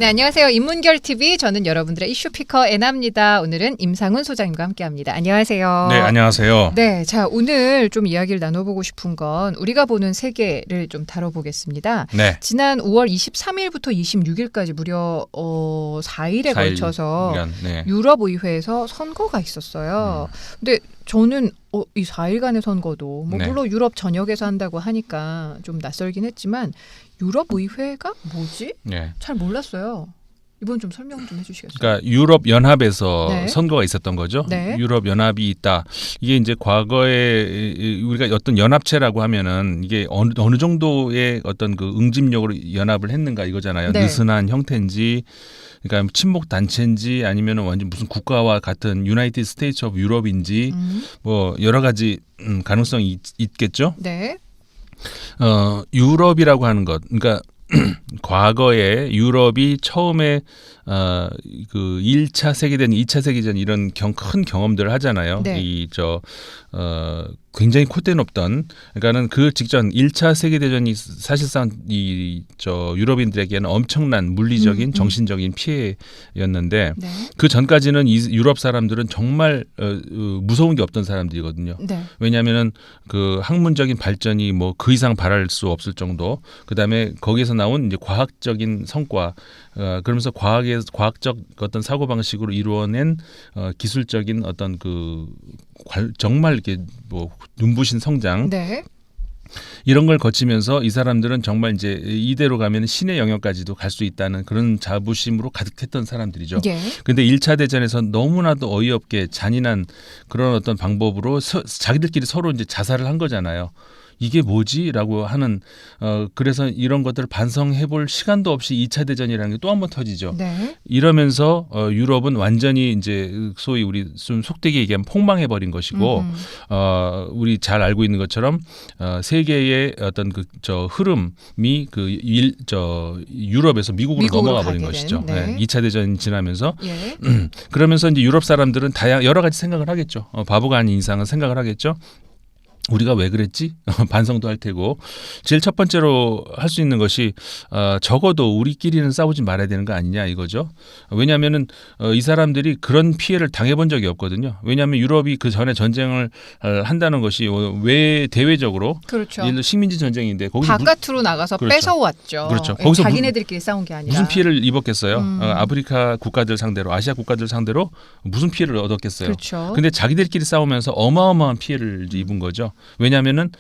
네, 안녕하세요. 인문결TV. 저는 여러분들의 이슈 피커 애나입니다. 오늘은 임상훈 소장님과 함께합니다. 안녕하세요. 네, 안녕하세요. 네, 자 오늘 좀 이야기를 나눠보고 싶은 건 우리가 보는 세계를 좀 다뤄보겠습니다. 네. 지난 5월 23일부터 26일까지 무려 4일에 4일 걸쳐서 네. 유럽 의회에서 선거가 있었어요. 근데 저는 이 4일간의 선거도 뭐 네. 물론 유럽 전역에서 한다고 하니까 좀 낯설긴 했지만 유럽 의회가 뭐지? 네. 잘 몰랐어요. 이번 좀 설명 좀 해주시겠어요? 그러니까 유럽 연합에서 네. 선거가 있었던 거죠. 네. 유럽 연합이 있다. 이게 이제 과거에 우리가 어떤 연합체라고 하면은 이게 어느 정도의 어떤 그 응집력으로 연합을 했는가 이거잖아요. 네. 느슨한 형태인지, 그러니까 친목 단체인지 아니면은 완전 무슨 국가와 같은 유나이티드 스테이츠 오브 유럽인지 뭐 여러 가지 가능성이 있겠죠. 네. 유럽이라고 하는 것, 그러니까 과거에 유럽이 처음에 그 1차 세계대전, 2차 세계대전 이런 큰 경험들을 하잖아요. 네. 굉장히 콧대 높던, 그러니까는 그 직전 1차 세계대전이 사실상 유럽인들에게는 엄청난 물리적인 정신적인 피해였는데 네. 그 전까지는 이 유럽 사람들은 정말 무서운 게 없던 사람들이거든요. 네. 왜냐하면은 그 학문적인 발전이 뭐 그 이상 바랄 수 없을 정도. 그다음에 거기에서 나온 이제 과학적인 성과, 그러면서 과학적 어떤 사고 방식으로 이루어낸 기술적인 어떤 그 정말 이렇게 뭐 눈부신 성장. 네. 이런 걸 거치면서 이 사람들은 정말 이제 이대로 가면 신의 영역까지도 갈 수 있다는 그런 자부심으로 가득했던 사람들이죠. 예. 근데 1차 대전에서 너무나도 어이없게 잔인한 그런 어떤 방법으로 자기들끼리 서로 이제 자살을 한 거잖아요. 이게 뭐지라고 하는 그래서 이런 것들을 반성해 볼 시간도 없이 2차 대전이라는 게 또 한 번 터지죠. 네. 이러면서 유럽은 완전히 이제 소위 우리 좀 속되게 얘기하면 폭망해 버린 것이고 우리 잘 알고 있는 것처럼 세계의 어떤 흐름이 유럽에서 미국으로 넘어가 버린 것이죠. 네. 2차 대전이 지나면서 예. 그러면서 이제 유럽 사람들은 여러 가지 생각을 하겠죠. 바보가 아닌 이상은 생각을 하겠죠. 우리가 왜 그랬지? 반성도 할 테고 제일 첫 번째로 할 수 있는 것이 적어도 우리끼리는 싸우지 말아야 되는 거 아니냐 이거죠. 왜냐하면은 이 사람들이 그런 피해를 당해본 적이 없거든요. 왜냐하면 유럽이 그 전에 전쟁을 한다는 것이 왜 대외적으로 그렇죠. 예를 들어 식민지 전쟁인데 거기서 바깥으로 나가서 그렇죠. 뺏어왔죠. 그렇죠. 예, 거기서 자기네들끼리 싸운 게 아니라 무슨 피해를 입었겠어요? 아프리카 국가들 상대로, 아시아 국가들 상대로 무슨 피해를 얻었겠어요? 그렇죠. 근데 자기들끼리 싸우면서 어마어마한 피해를 입은 거죠. 왜냐하면은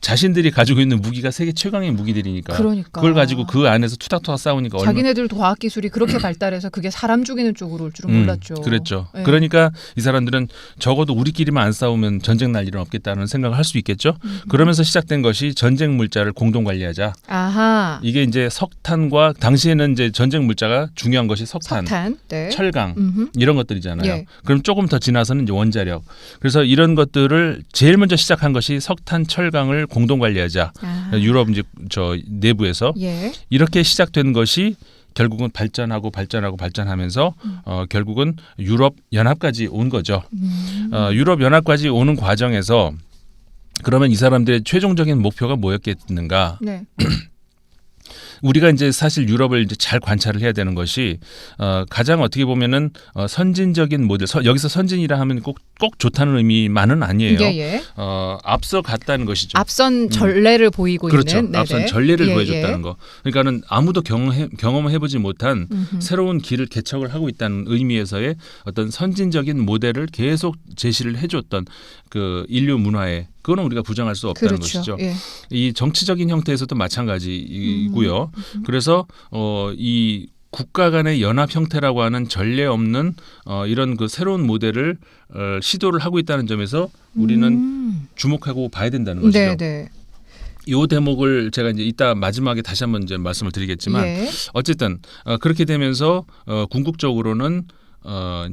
자신들이 가지고 있는 무기가 세계 최강의 무기들이니까. 그러니까. 그걸 가지고 그 안에서 투닥투닥 싸우니까 자기네들도 과학 기술이 그렇게 발달해서 그게 사람 죽이는 쪽으로 올 줄은 몰랐죠. 그랬죠. 예. 그러니까 이 사람들은 적어도 우리끼리만 안 싸우면 전쟁 날 일은 없겠다는 생각을 할 수 있겠죠. 그러면서 시작된 것이 전쟁 물자를 공동 관리하자. 아하. 이게 이제 석탄과 당시에는 이제 전쟁 물자가 중요한 것이 석탄, 네. 철강 이런 것들이잖아요. 예. 그럼 조금 더 지나서는 이제 원자력. 그래서 이런 것들을 제일 먼저 시작한 것이 석탄, 철강을 공동 관리하자. 유럽 이제 내부에서 예. 이렇게 시작된 것이 결국은 발전하면서 결국은 유럽 연합까지 온 거죠. 유럽 연합까지 오는 과정에서 그러면 이 사람들의 최종적인 목표가 뭐였겠는가? 네. 우리가 이제 사실 유럽을 이제 잘 관찰을 해야 되는 것이 가장 어떻게 보면은 선진적인 모델, 여기서 선진이라 하면 꼭 좋다는 의미만은 아니에요. 예. 앞서 갔다는 것이죠. 앞선 전례를 보이고 그렇죠. 있는. 앞선 전례를 예, 보여줬다는 거. 그러니까는 아무도 경험해보지 못한 새로운 길을 개척을 하고 있다는 의미에서의 어떤 선진적인 모델을 계속 제시를 해줬던 그 인류 문화에 그거는 우리가 부정할 수 없다는 그렇죠. 것이죠. 예. 이 정치적인 형태에서도 마찬가지이고요. 그래서 이 국가 간의 연합 형태라고 하는 전례 없는 이런 그 새로운 모델을 시도를 하고 있다는 점에서 우리는 주목하고 봐야 된다는 것이죠. 네. 이 대목을 제가 이제 이따 마지막에 다시 한번 이제 말씀을 드리겠지만 예. 어쨌든 그렇게 되면서 궁극적으로는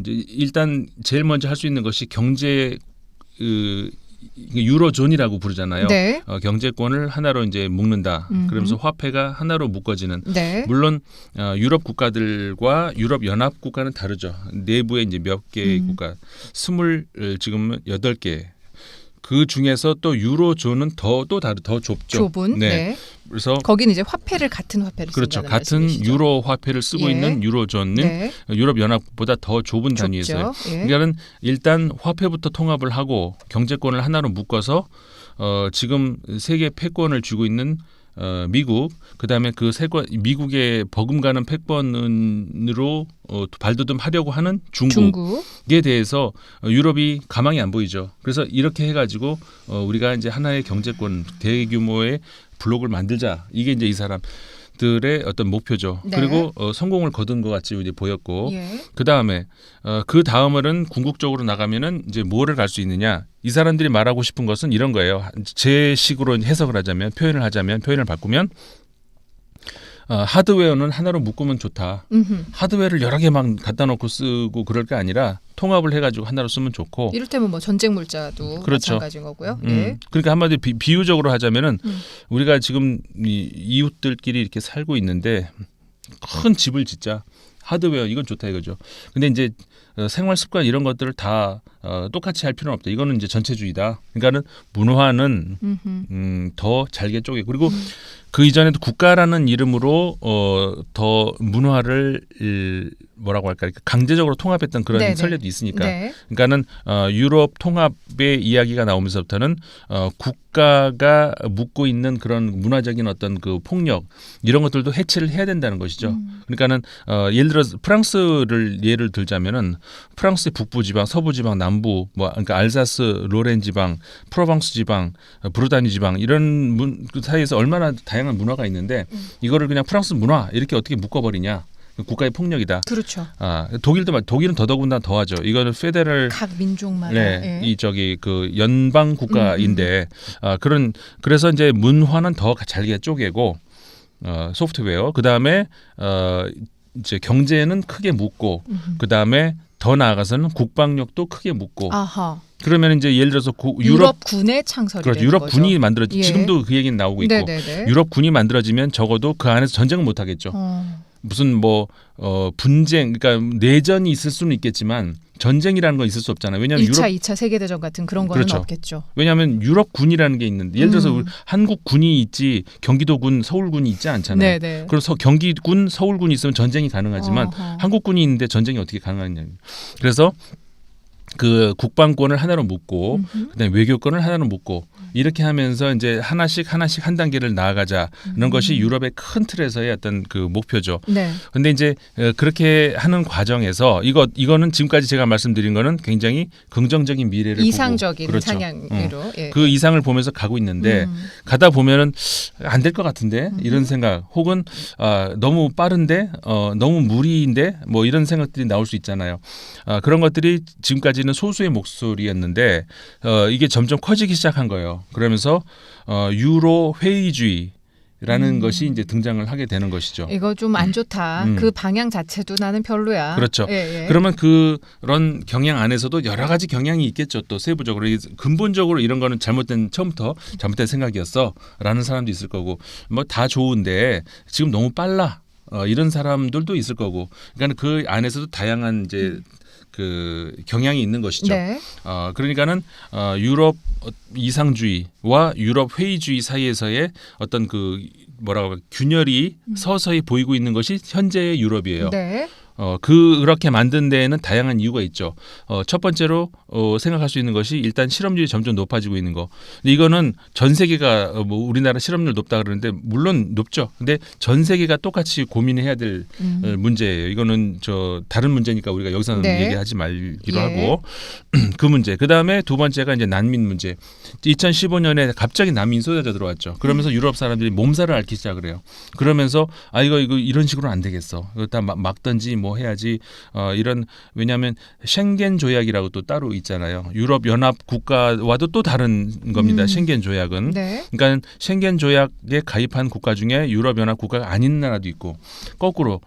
이제 일단 제일 먼저 할 수 있는 것이 경제 유로존이라고 부르잖아요. 네. 경제권을 하나로 이제 묶는다. 그러면서 화폐가 하나로 묶어지는. 네. 물론 유럽 국가들과 유럽 연합 국가는 다르죠. 내부에 이제 몇 개의 국가, 지금 8개. 그 중에서 또 유로존은 더 좁죠. 좁은. 네. 네. 그래서 거기는 이제 같은 화폐를 그렇죠. 쓴다는 같은 말씀이시죠? 유로 화폐를 쓰고 예. 있는 유로존은 네. 유럽 연합보다 더 좁은 단위에서요. 좁죠. 예. 그러니까는 일단 화폐부터 통합을 하고 경제권을 하나로 묶어서 지금 세계 패권을 쥐고 있는 미국, 그다음에 그 미국의 버금가는 패권으로 발돋움하려고 하는 중국에 대해서 유럽이 가망이 안 보이죠. 그래서 이렇게 해가지고 우리가 이제 하나의 경제권 대규모의 블록을 만들자. 이게 이제 이 사람들의 어떤 목표죠. 네. 그리고 성공을 거둔 것 같이 이제 보였고, 예. 그 다음에는 궁극적으로 나가면은 이제 뭐를 갈 수 있느냐? 이 사람들이 말하고 싶은 것은 이런 거예요. 제 식으로 해석을 하자면, 표현을 바꾸면 하드웨어는 하나로 묶으면 좋다. 음흠. 하드웨어를 여러 개 막 갖다 놓고 쓰고 그럴 게 아니라 통합을 해가지고 하나로 쓰면 좋고. 이를테면 뭐 전쟁 물자도 그렇죠. 마찬가지인 거고요. 예. 그러니까 한마디로 비유적으로 하자면은 음. 우리가 지금 이웃들끼리 이렇게 살고 있는데 큰 집을 짓자. 하드웨어 이건 좋다 이거죠. 근데 이제 생활 습관 이런 것들을 다 똑같이 할 필요는 없다. 이거는 이제 전체주의다. 그러니까는 문화는 더 잘게 쪼개. 그리고 그 이전에도 국가라는 이름으로 더 문화를 뭐라고 할까 강제적으로 통합했던 그런 네네. 선례도 있으니까. 네. 그러니까는 유럽 통합의 이야기가 나오면서부터는 국가가 묻고 있는 그런 문화적인 어떤 그 폭력 이런 것들도 해체를 해야 된다는 것이죠. 그러니까는 예를 들어서 프랑스를 예를 들자면은 프랑스의 북부 지방, 서부 지방, 남부 그러니까 알사스, 로렌 지방, 프로방스 지방, 브르타뉴 지방 이런 그 사이에서 얼마나 다양한 문화가 있는데 이거를 그냥 프랑스 문화 이렇게 어떻게 묶어버리냐? 국가의 폭력이다. 그렇죠. 독일은 더더군다나 더하죠. 이거는 페데럴 각 민족마다. 네, 예. 이 저기 그 연방 국가인데 그래서 이제 문화는 더 잘게 쪼개고 소프트웨어 그 다음에 이제 경제는 크게 묶고 그 다음에 더 나아가서는 국방력도 크게 묶고. 아하. 그러면 이제 예를 들어서 유럽 군의 창설이 그렇죠. 되는 유럽 거죠. 군이 만들어지 예. 지금도 그 얘기는 나오고 있고 네네네. 유럽 군이 만들어지면 적어도 그 안에서 전쟁을 못 하겠죠. 무슨 분쟁 그러니까 내전이 있을 수는 있겠지만 전쟁이라는 건 있을 수 없잖아요. 왜냐하면 1차, 2차 세계대전 같은 그런 거는 그렇죠. 없겠죠. 왜냐하면 유럽 군이라는 게 있는데 예를 들어서 우리 한국 군이 있지 경기도군, 서울군이 있지 않잖아요. 네네. 그래서 경기군, 서울군이 있으면 전쟁이 가능하지만 어허. 한국군이 있는데 전쟁이 어떻게 가능하냐. 그래서 그 국방권을 하나로 묶고 그다음에 외교권을 하나로 묶고 이렇게 하면서 이제 하나씩 한 단계를 나아가자는 것이 유럽의 큰 틀에서의 어떤 그 목표죠. 네. 근데 이제 그렇게 하는 과정에서 이거는 지금까지 제가 말씀드린 거는 굉장히 긍정적인 미래를 이상적인 보고, 그렇죠. 상향으로. 예. 그 이상을 보면서 가고 있는데 가다 보면은 안 될 것 같은데 이런 생각 혹은 너무 빠른데 너무 무리인데 뭐 이런 생각들이 나올 수 있잖아요. 그런 것들이 지금까지는 소수의 목소리였는데 이게 점점 커지기 시작한 거예요. 그러면서 유로 회의주의라는 것이 이제 등장을 하게 되는 것이죠. 이거 좀 안 좋다. 그 방향 자체도 나는 별로야. 그렇죠. 예, 예. 그러면 그런 경향 안에서도 여러 가지 경향이 있겠죠. 또 세부적으로 근본적으로 이런 거는 처음부터 잘못된 생각이었어라는 사람도 있을 거고 뭐 다 좋은데 지금 너무 빨라 이런 사람들도 있을 거고. 그러니까 그 안에서도 다양한 이제 그 경향이 있는 것이죠. 네. 그러니까는 유럽 이상주의와 유럽 회의주의 사이에서의 어떤 그 뭐라고 균열이 서서히 보이고 있는 것이 현재의 유럽이에요. 네. 그렇게 만든 데에는 다양한 이유가 있죠. 첫 번째로 생각할 수 있는 것이 일단 실업률이 점점 높아지고 있는 거. 근데 이거는 전 세계가 뭐 우리나라 실업률 높다 그러는데 물론 높죠. 근데 전 세계가 똑같이 고민해야 될 문제예요. 이거는 다른 문제니까 우리가 여기서는 네. 얘기하지 말기로 예. 하고 그 문제. 그 다음에 두 번째가 이제 난민 문제. 2015년에 갑자기 난민 쏟아져 들어왔죠. 그러면서 유럽 사람들이 몸살을 앓기 시작을 해요. 그러면서 이거 이런 식으로 안 되겠어. 이거 다 막든지 뭐 해야지. 왜냐하면 쉥겐 조약이라고 또 따로 있잖아요. 유럽 연합 국가와도 또 다른 겁니다. 쉥겐 조약은. 네. 그러니까 쉥겐 조약에 가입한 국가 중에 유럽 연합 국가가 아닌 나라도 있고 거꾸로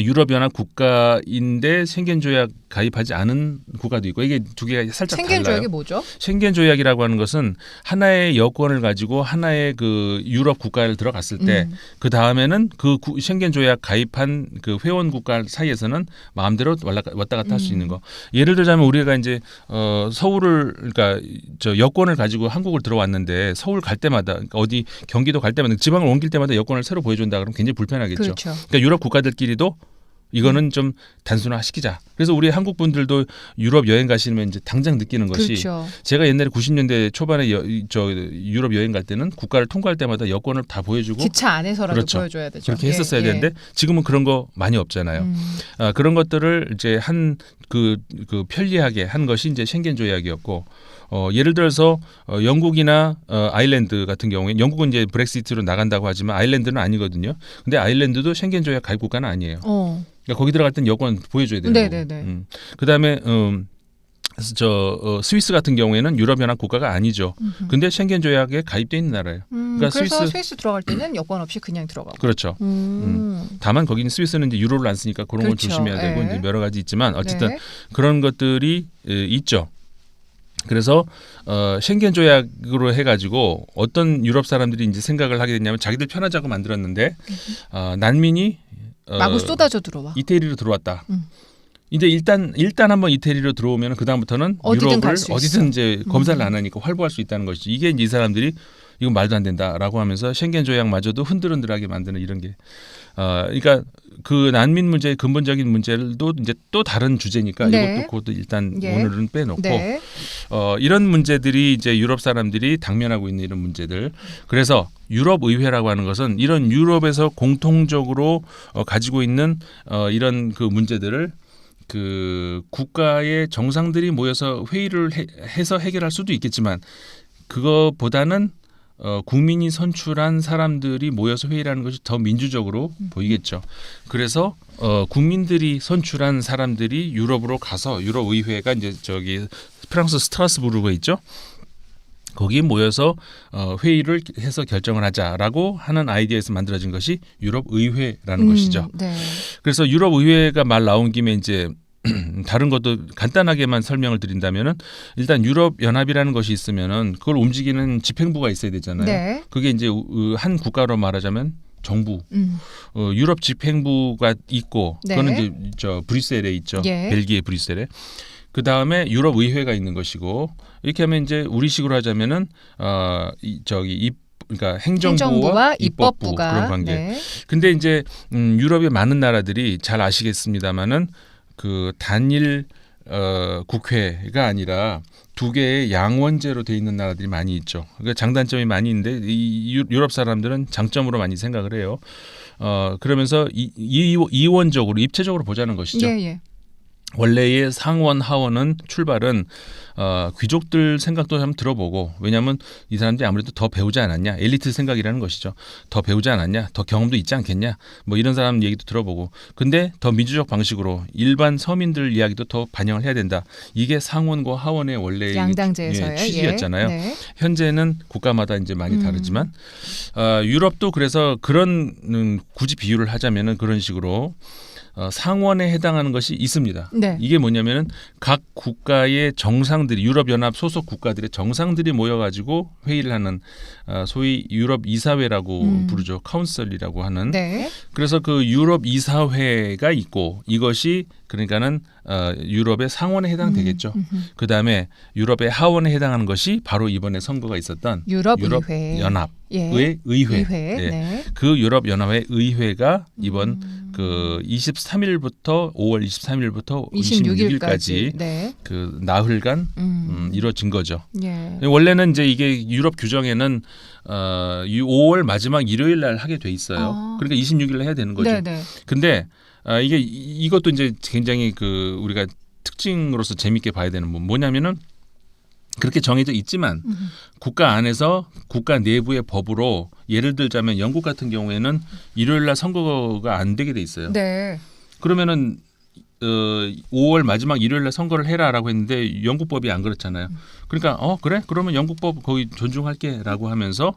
유럽 연합 국가인데 쉥겐 조약 가입하지 않은 국가도 있고 이게 두 개가 살짝 쉥겐 달라요. 조약이 뭐죠? 쉥겐 조약이라고 하는 것은 하나의 여권을 가지고 하나의 그 유럽 국가를 들어갔을 때 그 다음에는 그 쉥겐 조약 가입한 그 회원 국가 사이에서는 마음대로 왔다 갔다 할 수 있는 거. 예를 들자면 우리가 이제 서울을 그러니까 저 여권을 가지고 한국을 들어왔는데 서울 갈 때마다 그러니까 어디 경기도 갈 때마다 지방을 옮길 때마다 여권을 새로 보여준다 그러면 굉장히 불편하겠죠. 그렇죠. 그러니까 유럽 국가들끼리도 이거는 좀 단순화시키자. 그래서 우리 한국 분들도 유럽 여행 가시면 이제 당장 느끼는 것이 그렇죠. 제가 옛날에 90년대 초반에 유럽 여행 갈 때는 국가를 통과할 때마다 여권을 다 보여주고 기차 안에서라도 그렇죠. 보여줘야 되죠. 그렇게 했었어야 되는데 지금은 그런 거 많이 없잖아요. 그런 것들을 이제 그 편리하게 한 것이 이제 쉥겐 조약이었고 예를 들어서 영국이나 아일랜드 같은 경우에 영국은 이제 브렉시트로 나간다고 하지만 아일랜드는 아니거든요. 근데 아일랜드도 쉥겐 조약 가입 국가는 아니에요. 그러니까 거기 들어갈 땐 여권 보여줘야 되는 거고. 그다음에 스위스 같은 경우에는 유럽연합 국가가 아니죠. 근데 쉥겐 조약에 가입돼 있는 나라예요. 그러니까 그래서 스위스 들어갈 때는 여권 없이 그냥 들어가고. 그렇죠. 다만 거기는 스위스는 이제 유로를 안 쓰니까 그런 걸 그렇죠. 조심해야 되고 이제 여러 가지 있지만 어쨌든 네. 그런 것들이 있죠. 그래서 쉥겐 조약으로 해가지고 어떤 유럽 사람들이 이제 생각을 하게 됐냐면 자기들 편하자고 만들었는데 난민이 마구 쏟아져 들어와. 이태리로 들어왔다. 이제 일단 한번 이태리로 들어오면 그 다음부터는 어디든 유럽을 갈수 어디든 있어. 이제 검사를 안 하니까 활보할 수 있다는 것이지. 이게 이 사람들이 이건 말도 안 된다라고 하면서 쉥겐 조약마저도 흔들흔들하게 만드는 이런 게. 그러니까 그 난민 문제의 근본적인 문제도 이제 또 다른 주제니까 네. 그것도 일단 예. 오늘은 빼놓고 네. 이런 문제들이 이제 유럽 사람들이 당면하고 있는 이런 문제들. 그래서 유럽 의회라고 하는 것은 이런 유럽에서 공통적으로 가지고 있는 이런 그 문제들을 그 국가의 정상들이 모여서 회의를 해서 해결할 수도 있겠지만 그거보다는 국민이 선출한 사람들이 모여서 회의를 하는 것이 더 민주적으로 보이겠죠. 그래서 국민들이 선출한 사람들이 유럽으로 가서 유럽 의회가 이제 저기 프랑스 스트라스부르크에 있죠. 거기 모여서 회의를 해서 결정을 하자라고 하는 아이디어에서 만들어진 것이 유럽 의회라는 것이죠. 네. 그래서 유럽 의회가 말 나온 김에 이제 다른 것도 간단하게만 설명을 드린다면은 일단 유럽 연합이라는 것이 있으면은 그걸 움직이는 집행부가 있어야 되잖아요. 네. 그게 이제 한 국가로 말하자면 정부, 유럽 집행부가 있고 네. 그거는 이제 저 브뤼셀에 있죠. 예. 벨기에 브뤼셀에. 그 다음에 유럽 의회가 있는 것이고 이렇게 하면 이제 우리식으로 하자면은 그러니까 행정부와 입법부 그런 관계. 네. 근데 이제 유럽의 많은 나라들이 잘 아시겠습니다마는 그 단일 국회가 아니라 두 개의 양원제로 돼 있는 나라들이 많이 있죠. 그러니까 장단점이 많이 있는데 이 유럽 사람들은 장점으로 많이 생각을 해요. 그러면서 이원적으로 입체적으로 보자는 것이죠. 예. 원래의 상원 하원은 출발은 귀족들 생각도 한번 들어보고 왜냐하면 이 사람들이 아무래도 더 배우지 않았냐 엘리트 생각이라는 것이죠. 더 배우지 않았냐 더 경험도 있지 않겠냐 뭐 이런 사람 얘기도 들어보고 근데 더 민주적 방식으로 일반 서민들 이야기도 더 반영을 해야 된다. 이게 상원과 하원의 원래의 양당제에서의 취지였잖아요. 네. 현재는 국가마다 이제 많이 다르지만 유럽도 그래서 그런 굳이 비유를 하자면은 그런 식으로 상원에 해당하는 것이 있습니다. 네. 이게 뭐냐면은 각 국가의 정상들이 유럽연합 소속 국가들의 정상들이 모여가지고 회의를 하는 소위 유럽 이사회라고 부르죠. 카운슬이라고 하는. 네. 그래서 그 유럽 이사회가 있고 이것이 그러니까는 유럽의 상원에 해당되겠죠. 그 다음에 유럽의 하원에 해당하는 것이 바로 이번에 선거가 있었던 유럽 의회. 연합의 예. 의회. 네. 네. 그 유럽 연합의 의회가 이번 그 23일부터 5월 23일부터 26일까지 네. 그 나흘간 이루어진 거죠. 예. 원래는 이제 이게 유럽 규정에는 5월 마지막 일요일 날 하게 돼 있어요. 그러니까 26일 날 해야 되는 거죠. 네. 근데 이것도 이제 굉장히 그 우리가 특징으로서 재밌게 봐야 되는 뭐냐면은 그렇게 정해져 있지만 국가 안에서 국가 내부의 법으로 예를 들자면 영국 같은 경우에는 일요일 날 선거가 안 되게 돼 있어요. 네. 그러면은 5월 마지막 일요일 날 선거를 해라라고 했는데 영국법이 안 그렇잖아요. 그러니까 그래? 그러면 영국법 거의 존중할게라고 하면서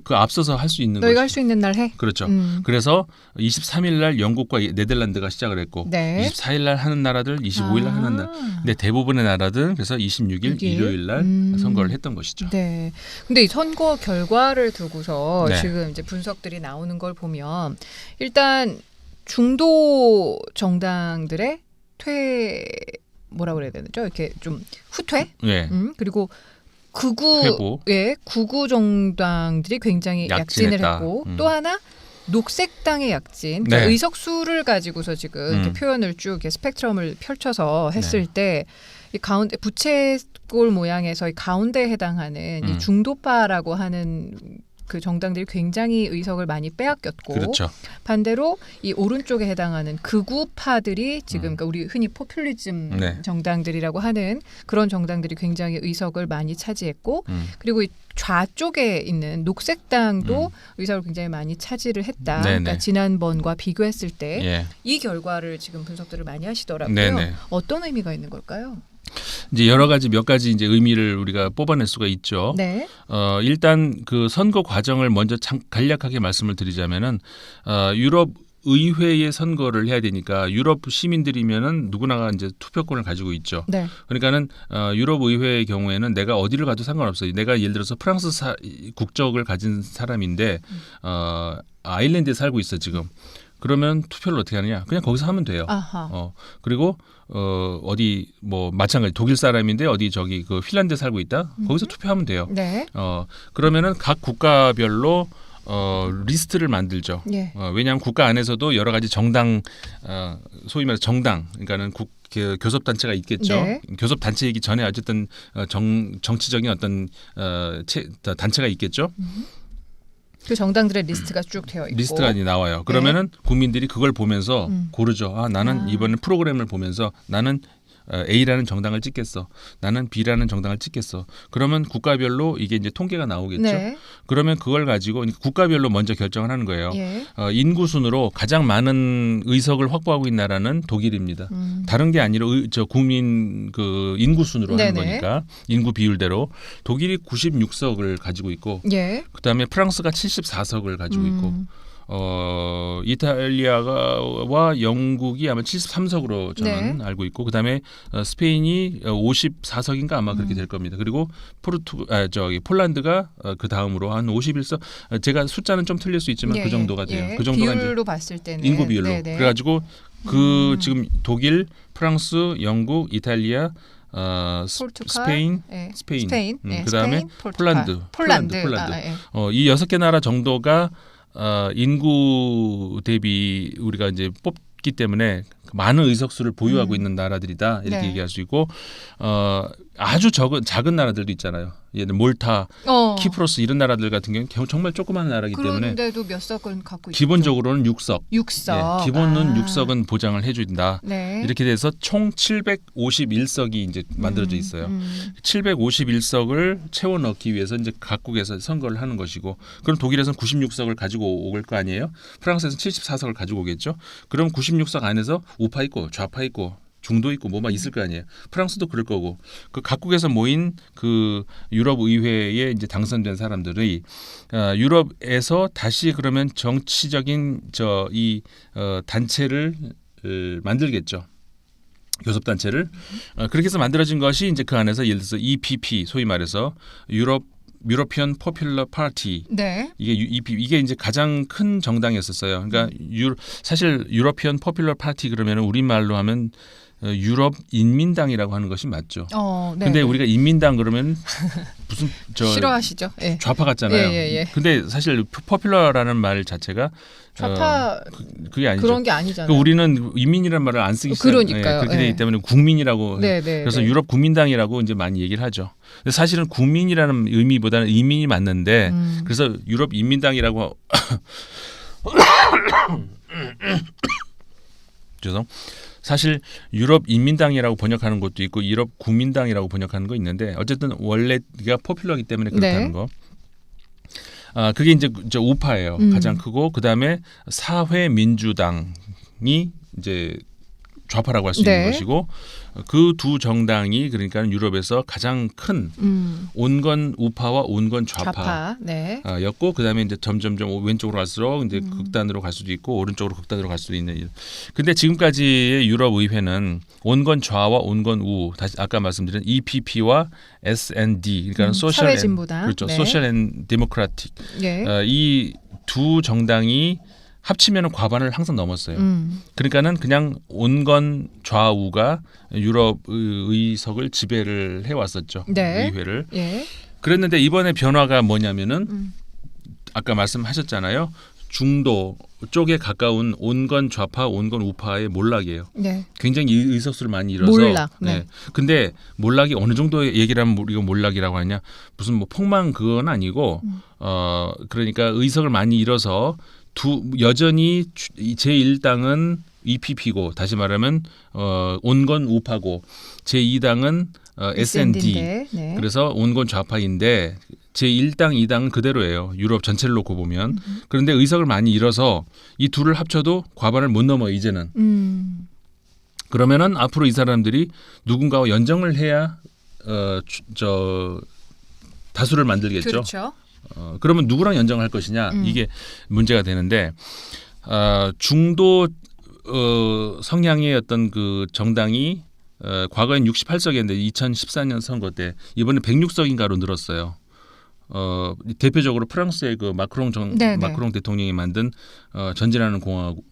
그 앞서서 할 수 있는 너희가 거죠. 할 수 있는 날 해. 그렇죠. 그래서 23일 날 영국과 네덜란드가 시작을 했고 네. 24일 날 하는 나라들, 25일 날 하는 날. 근데 대부분의 나라들은 그래서 26일 일요일 날 선거를 했던 것이죠. 네. 근데 이 선거 결과를 두고서 네. 지금 이제 분석들이 나오는 걸 보면 일단 중도 정당들의 뭐라 그래야 되죠? 이렇게 좀 후퇴? 예. 그리고 회보. 구구 정당들이 굉장히 약진을 약진했다. 했고 또 하나 녹색당의 약진, 네. 그러니까 의석수를 가지고서 지금 이렇게 표현을 쭉 이렇게 스펙트럼을 펼쳐서 했을 때 이 가운데 부채꼴 모양에서 이 가운데에 해당하는 이 중도파라고 하는 그 정당들이 굉장히 의석을 많이 빼앗겼고 그렇죠. 반대로 이 오른쪽에 해당하는 극우파들이 지금 그러니까 우리 흔히 포퓰리즘 네. 정당들이라고 하는 그런 정당들이 굉장히 의석을 많이 차지했고 그리고 이 좌쪽에 있는 녹색당도 의석을 굉장히 많이 차지를 했다. 네네. 그러니까 지난번과 비교했을 때 이 예. 결과를 지금 분석들을 많이 하시더라고요. 네네. 어떤 의미가 있는 걸까요? 이제 여러 가지 몇 가지 이제 의미를 우리가 뽑아낼 수가 있죠. 네. 일단 그 선거 과정을 먼저 간략하게 말씀을 드리자면은 유럽 의회의 선거를 해야 되니까 유럽 시민들이면은 누구나가 이제 투표권을 가지고 있죠. 네. 그러니까는 유럽 의회의 경우에는 내가 어디를 가도 상관없어요. 내가 예를 들어서 프랑스 국적을 가진 사람인데 아일랜드에 살고 있어 지금. 그러면 투표를 어떻게 하느냐? 그냥 거기서 하면 돼요. 아하. 그리고 어디 뭐 마찬가지 독일 사람인데 어디 저기 그 핀란드에 살고 있다. 거기서 투표하면 돼요. 네. 그러면은 각 국가별로 리스트를 만들죠. 예. 왜냐하면 국가 안에서도 여러 가지 정당 소위 말해서 정당 그러니까는 교섭 단체가 있겠죠. 네. 교섭 단체이기 전에 어쨌든 정치적인 어떤 단체가 있겠죠. 그 정당들의 리스트가 쭉 되어 있고 리스트가 이제 나와요. 그러면은 국민들이 그걸 보면서 고르죠. 나는 이번에 프로그램을 보면서 나는 A라는 정당을 찍겠어. 나는 B라는 정당을 찍겠어. 그러면 국가별로 이게 이제 통계가 나오겠죠. 네. 그러면 그걸 가지고 국가별로 먼저 결정을 하는 거예요. 예. 인구 순으로 가장 많은 의석을 확보하고 있는 나라는 독일입니다. 다른 게 아니라 저 국민 그 인구 순으로 하는 네네. 거니까 인구 비율대로 독일이 96석을 가지고 있고 예. 그다음에 프랑스가 74석을 가지고 있고 이탈리아와 영국이 아마 73석으로 저는 알고 있고 그다음에 스페인이 54석인가 아마 그렇게 될 겁니다. 그리고 폴란드가 그 다음으로 한 51석. 제가 숫자는 좀 틀릴 수 있지만 그 정도가 돼요. 그 정도가 비율로 이제 봤을 때는 인구 비율로. 네네. 그래가지고 지금 독일, 프랑스, 영국, 이탈리아, 포르투갈, 스페인, 예. 스페인. 예. 그다음에 스페인, 포르투갈. 폴란드. 아, 예. 이 6개 나라 정도가 인구 대비 우리가 이제 뽑기 때문에 많은 의석수를 보유하고 있는 나라들이다 이렇게 네. 얘기할 수 있고 아주 작은 나라들도 있잖아요. 예를 들어 몰타, 키프로스 이런 나라들 같은 경우는 정말 조그마한 나라이기 때문에 그런데도 몇 석은 갖고 있죠. 기본적으로는 6석. 6석. 예, 기본은 6석은 보장을 해준다. 네. 이렇게 돼서 총 751석이 이제 만들어져 있어요. 751석을 채워 넣기 위해서 이제 각국에서 선거를 하는 것이고, 그럼 독일에서는 96석을 가지고 올 거 아니에요? 프랑스에서는 74석을 가지고 오겠죠. 그럼 96석 안에서 우파 있고 좌파 있고 중도 있고 뭐만 있을 거 아니에요. 프랑스도 그럴 거고 그 각국에서 모인 그 유럽 의회에 이제 당선된 사람들이 유럽에서 다시 그러면 정치적인 단체를 만들겠죠. 교섭 단체를 그렇게 해서 만들어진 것이 이제 그 안에서 예를 들어서 EPP 소위 말해서 유로피언 포퓰러 파티. 네. 이게 이제 가장 큰 정당이었었어요. 그러니까 사실 유로피언 포퓰러 파티 그러면 우리말로 하면 유럽 인민당이라고 하는 것이 맞죠. 네. 근데 우리가 인민당 그러면 무슨 싫어하시죠? 예. 좌파 같잖아요. 예. 근데 사실 포퓰러라는 말 자체가 좌파 그게 아니죠. 그런 게 아니잖아요. 그러니까 우리는 인민이라는 말을 안 쓰기 시작해요. 그러니까요. 그렇게 되기 때문에 국민이라고 그래서 네. 유럽 국민당이라고 이제 많이 얘기를 하죠. 근데 사실은 국민이라는 의미보다는 인민이 맞는데 그래서 유럽 인민당이라고 죄송. 사실 유럽 인민당이라고 번역하는 것도 있고 유럽 국민당이라고 번역하는 거 있는데 어쨌든 원래가 포퓰러이기 때문에 그렇다는 거. 그게 이제 우파예요. 가장 크고 그다음에 사회민주당이 이제 좌파라고 할 수 있는 네. 것이고 그 두 정당이 그러니까 유럽에서 가장 큰 온건 우파와 온건 좌파. 네. 였고 그다음에 이제 점점점 왼쪽으로 갈수록 이제 극단으로 갈 수도 있고 오른쪽으로 극단으로 갈 수도 있는. 근데 지금까지의 유럽 의회는 온건 좌와 온건 우 다시 아까 말씀드린 EPP와 SND 그러니까 소셜 사회진보당. 그렇죠. 네. 소셜 앤 데모크라틱 예. 이 두 정당이 합치면 과반을 항상 넘었어요. 그러니까는 그냥 온건 좌우가 유럽 의석을 지배를 해왔었죠. 네. 의회를. 예. 그랬는데 이번에 변화가 뭐냐면은 아까 말씀하셨잖아요. 중도 쪽에 가까운 온건 좌파, 온건 우파의 몰락이에요. 네. 굉장히 의석수를 많이 잃어서. 몰락. 네. 근데 몰락이 어느 정도 얘기를 하면 우리가 몰락이라고 하냐? 무슨 뭐 폭망 그건 아니고 그러니까 의석을 많이 잃어서 여전히 제1당은 EPP고 다시 말하면 온건 우파고 제2당은 SND. 네. 그래서 온건 좌파인데 제1당, 2당은 그대로예요. 유럽 전체를 놓고 보면. 그런데 의석을 많이 잃어서 이 둘을 합쳐도 과반을 못 넘어요. 이제는. 그러면은 앞으로 이 사람들이 누군가와 연정을 해야 다수를 만들겠죠. 그렇죠. 그러면 누구랑 연정할 것이냐 이게 문제가 되는데 중도 성향의 어떤 그 정당이 과거엔 68석이었는데 2014년 선거 때 이번에 106석인가로 늘었어요. 대표적으로 프랑스의 그 마크롱 대통령이 만든 전진하는 공화국.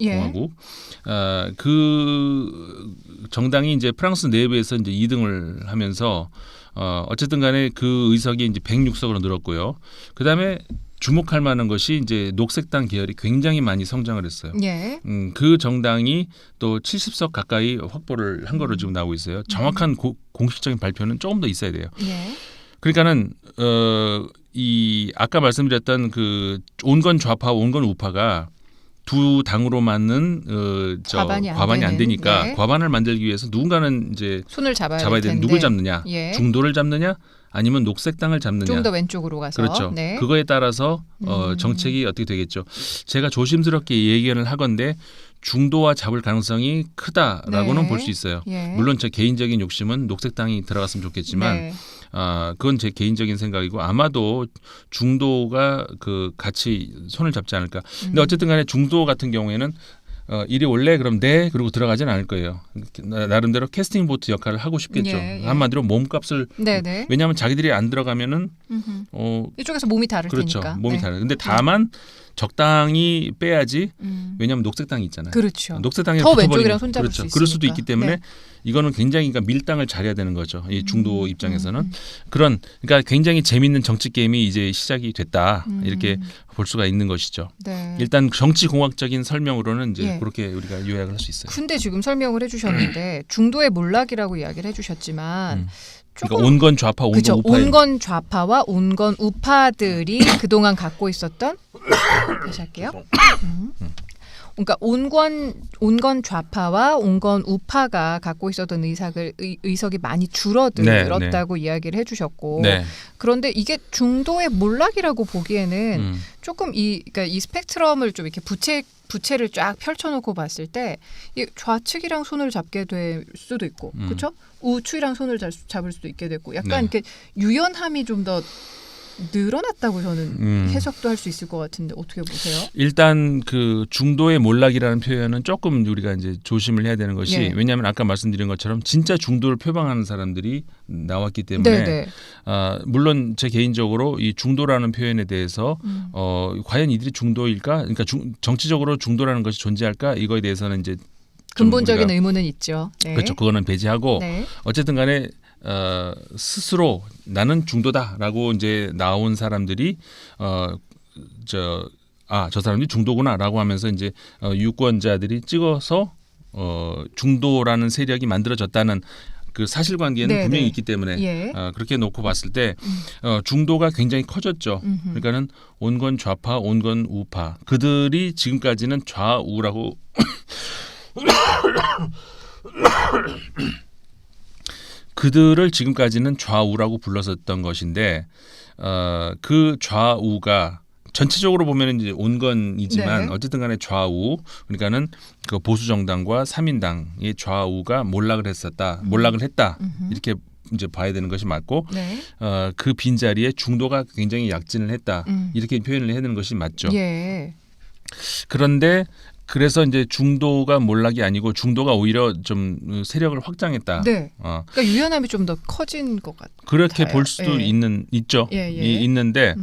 그 정당이 이제 프랑스 내부에서 이제 2등을 하면서 어쨌든 간에 그 의석이 이제 106석으로 늘었고요. 그다음에 주목할 만한 것이 이제 녹색당 계열이 굉장히 많이 성장을 했어요. 예. 그 정당이 또 70석 가까이 확보를 한 거로 지금 나오고 있어요. 정확한 공식적인 발표는 조금 더 있어야 돼요. 예. 그러니까는 이 아까 말씀드렸던 그 온건 좌파, 온건 우파가 두 당으로 맞는 과반이 안 되니까 네. 과반을 만들기 위해서 누군가는 이제 손을 잡아야 되는 텐데. 누굴 잡느냐, 예. 중도를 잡느냐, 아니면 녹색당을 잡느냐. 좀 더 왼쪽으로 가서. 그렇죠. 네. 그거에 따라서 정책이 어떻게 되겠죠. 제가 조심스럽게 예견을 하건대 중도와 잡을 가능성이 크다라고는 네. 볼 수 있어요. 예. 물론 제 개인적인 욕심은 녹색당이 들어갔으면 좋겠지만 네. 그건 제 개인적인 생각이고 아마도 중도가 그 같이 손을 잡지 않을까. 근데 어쨌든 간에 중도 같은 경우에는 이리 올래 그럼 네 그러고 들어가지는 않을 거예요. 나름대로 캐스팅 보트 역할을 하고 싶겠죠. 예. 한마디로 몸값을 네네. 왜냐하면 자기들이 안 들어가면은 이쪽에서 몸이 다를 그렇죠. 테니까. 몸이 네. 다르. 근데 다만 적당히 빼야지. 왜냐하면 녹색당이 있잖아요. 그렇죠. 녹색당이 더 붙어버리면 왼쪽이랑 손잡을 그렇죠. 수 있으니까. 그럴 수도 있기 때문에 네. 이거는 굉장히 그러니까 밀당을 잘해야 되는 거죠. 이 중도 입장에서는 그러니까 굉장히 재미있는 정치 게임이 이제 시작이 됐다 이렇게 볼 수가 있는 것이죠. 네. 일단 정치 공학적인 설명으로는 이제 예. 그렇게 우리가 요약을 할 수 있어요. 근데 지금 설명을 해주셨는데 중도의 몰락이라고 이야기를 해주셨지만 조금 그러니까 온건 좌파, 온건 그렇죠. 우파. 온건 좌파와 온건 우파들이 그동안 갖고 있었던 다시 할게요. 그러니까 온건 좌파와 온건 우파가 갖고 있었던 의석이 많이 줄어들었다고 이야기를 해주셨고 네. 그런데 이게 중도의 몰락이라고 보기에는 조금 그러니까 이 스펙트럼을 좀 이렇게 부채를 쫙 펼쳐놓고 봤을 때 이 좌측이랑 손을 잡게 될 수도 있고 그렇죠? 우측이랑 손을 잡을 수도 있게 됐고 약간 이렇게 유연함이 좀 더 늘어났다고 저는 해석도 할 수 있을 것 같은데 어떻게 보세요? 일단 그 중도의 몰락이라는 표현은 조금 우리가 이제 조심을 해야 되는 것이 예. 왜냐하면 아까 말씀드린 것처럼 진짜 중도를 표방하는 사람들이 나왔기 때문에 네네. 물론 제 개인적으로 이 중도라는 표현에 대해서 과연 이들이 중도일까? 그러니까 정치적으로 중도라는 것이 존재할까? 이거에 대해서는 이제 근본적인 의문은 있죠. 네. 그렇죠. 그거는 배제하고 네. 어쨌든 간에 스스로 나는 중도다라고 이제 나온 사람들이 저 사람들이 중도구나라고 하면서 이제 유권자들이 찍어서 중도라는 세력이 만들어졌다는 그 사실관계는 네, 분명히 네. 있기 때문에 예. 그렇게 놓고 봤을 때 중도가 굉장히 커졌죠. 그러니까는 온건 좌파, 온건 우파 그들이 지금까지는 좌우라고 그들을 지금까지는 좌우라고 불렀었던 것인데 그 좌우가 전체적으로 보면 이제 온건이지만 네. 어쨌든 간에 좌우 그러니까는 그 보수 정당과 3인당의 좌우가 몰락을 했다 이렇게 이제 봐야 되는 것이 맞고 네. 그 빈자리에 중도가 굉장히 약진을 했다 이렇게 표현을 해야 되는 것이 맞죠. 예. 그런데 그래서 이제 중도가 몰락이 아니고 중도가 오히려 좀 세력을 확장했다. 네. 그러니까 유연함이 좀 더 커진 것 같아요. 그렇게 볼 수도 예. 있죠. 예, 예. 있는데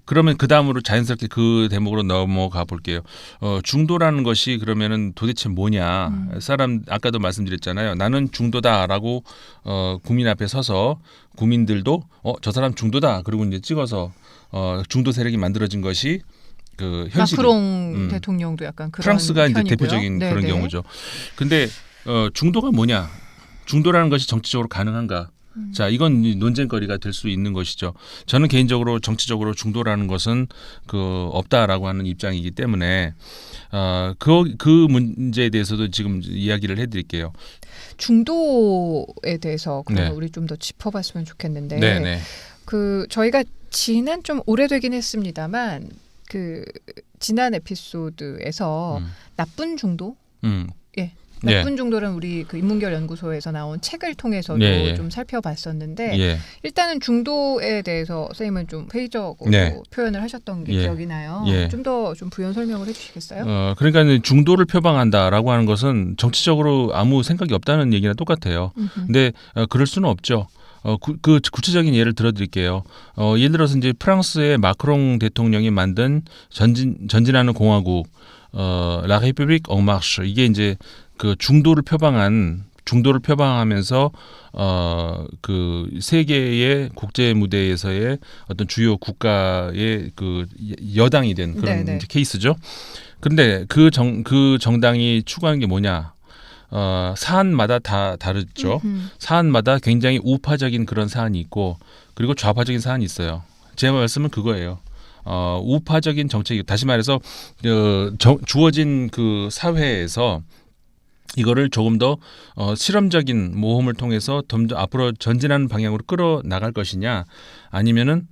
그러면 그 다음으로 자연스럽게 그 대목으로 넘어가 볼게요. 중도라는 것이 그러면은 도대체 뭐냐? 사람 아까도 말씀드렸잖아요. 나는 중도다라고 국민 앞에 서서 국민들도 저 사람 중도다. 그리고 이제 찍어서 중도 세력이 만들어진 것이 그 현실. 마크롱 대통령도 약간 그런 프랑스가 이제 편이고요. 대표적인 네, 그런 네. 경우죠. 근데 중도가 뭐냐? 중도라는 것이 정치적으로 가능한가? 자, 이건 논쟁거리가 될 수 있는 것이죠. 저는 개인적으로 정치적으로 중도라는 것은 없다라고 하는 입장이기 때문에 그 문제에 대해서도 지금 이야기를 해드릴게요. 중도에 대해서 그러면 네. 우리 좀 더 짚어봤으면 좋겠는데 네네. 그 저희가 지난 좀 오래되긴 했습니다만 그 지난 에피소드에서 나쁜 중도 예. 나쁜 중도는 우리 그 인문결 연구소에서 나온 책을 통해서도 예. 좀 살펴봤었는데 예. 일단은 중도에 대해서 선생님은 좀 회의적으로 네. 표현을 하셨던 게 예. 기억이 나요. 예. 좀 더 좀 부연 설명을 해주시겠어요? 그러니까 중도를 표방한다라고 하는 것은 정치적으로 아무 생각이 없다는 얘기랑 똑같아요. 근데 그럴 수는 없죠. 그 구체적인 예를 들어드릴게요. 예를 들어서 이제 프랑스의 마크롱 대통령이 만든 전진하는 공화국, 라 레publique en marche 이게 이제 그 중도를 표방하면서 그 세계의 국제 무대에서의 어떤 주요 국가의 그 여당이 된 그런 네네. 이제 케이스죠. 그런데 그 정당이 추구하는 게 뭐냐? 사안마다 다 다르죠. 사안마다 굉장히 우파적인 그런 사안이 있고 그리고 좌파적인 사안이 있어요. 제 말씀은 그거예요. 우파적인 정책이 다시 말해서 주어진 그 사회에서 이거를 조금 더 실험적인 모험을 통해서 좀 더 앞으로 전진하는 방향으로 끌어 나갈 것이냐 아니면은